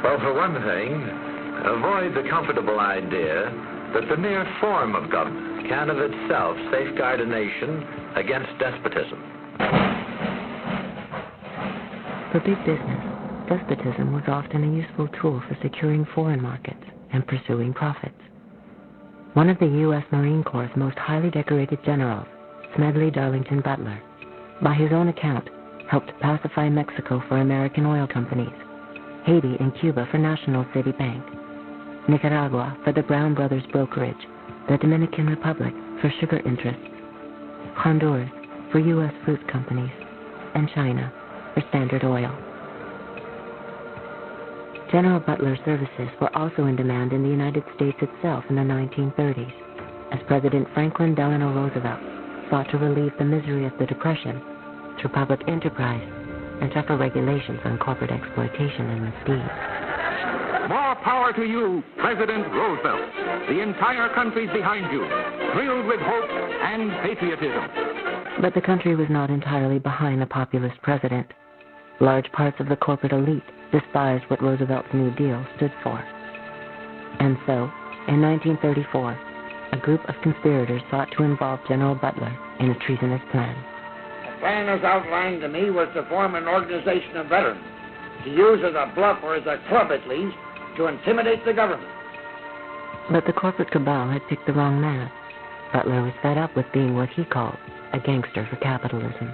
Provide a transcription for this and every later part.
Well, for one thing, avoid the comfortable idea that the mere form of government can of itself safeguard a nation against despotism. For big business, despotism was often a useful tool for securing foreign markets and pursuing profits. One of the U.S. Marine Corps' most highly decorated generals, Smedley Darlington Butler, by his own account, helped pacify Mexico for American oil companies, Haiti and Cuba for National City Bank, Nicaragua for the Brown Brothers Brokerage, the Dominican Republic for sugar interests, Honduras for U.S. fruit companies, and China for Standard Oil. General Butler's services were also in demand in the United States itself in the 1930s, as President Franklin Delano Roosevelt sought to relieve the misery of the Depression through public enterprise and tougher regulations on corporate exploitation and misdeeds. More power to you, President Roosevelt. The entire country's behind you, thrilled with hope and patriotism. But the country was not entirely behind the populist president. Large parts of the corporate elite despised what Roosevelt's New Deal stood for. And so, in 1934, a group of conspirators sought to involve General Butler in a treasonous plan. The plan as outlined to me was to form an organization of veterans, to use as a bluff or as a club at least, to intimidate the government. But the corporate cabal had picked the wrong man. Butler was fed up with being what he called a gangster for capitalism.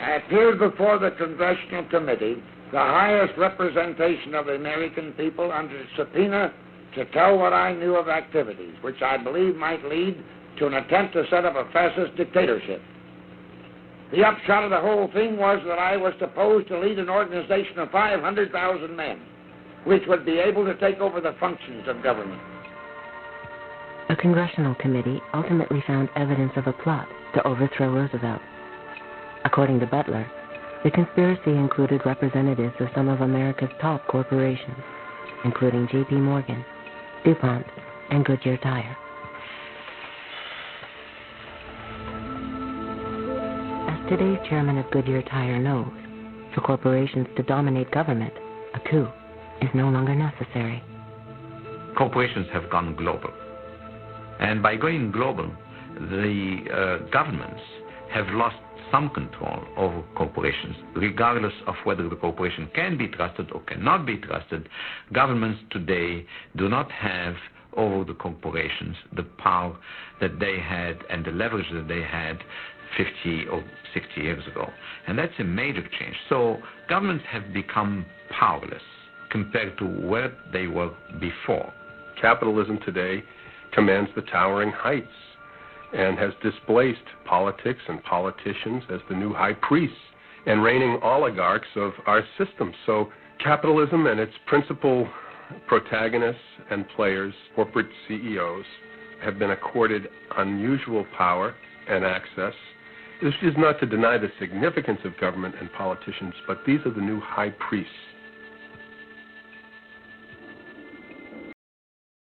I appeared before the Congressional Committee, the highest representation of the American people, under subpoena to tell what I knew of activities, which I believe might lead to an attempt to set up a fascist dictatorship. The upshot of the whole thing was that I was supposed to lead an organization of 500,000 men, which would be able to take over the functions of government. A congressional committee ultimately found evidence of a plot to overthrow Roosevelt. According to Butler, the conspiracy included representatives of some of America's top corporations, including J.P. Morgan, DuPont, and Goodyear Tire. As today's chairman of Goodyear Tire knows, for corporations to dominate government, a coup is no longer necessary. Corporations have gone global. And by going global, the governments have lost some control over corporations. Regardless of whether the corporation can be trusted or cannot be trusted, governments today do not have over the corporations the power that they had and the leverage that they had 50 or 60 years ago. And that's a major change. So governments have become powerless compared to where they were before. Capitalism today commands the towering heights and has displaced politics and politicians as the new high priests and reigning oligarchs of our system. So capitalism and its principal protagonists and players, corporate CEOs, have been accorded unusual power and access. This is not to deny the significance of government and politicians, but these are the new high priests.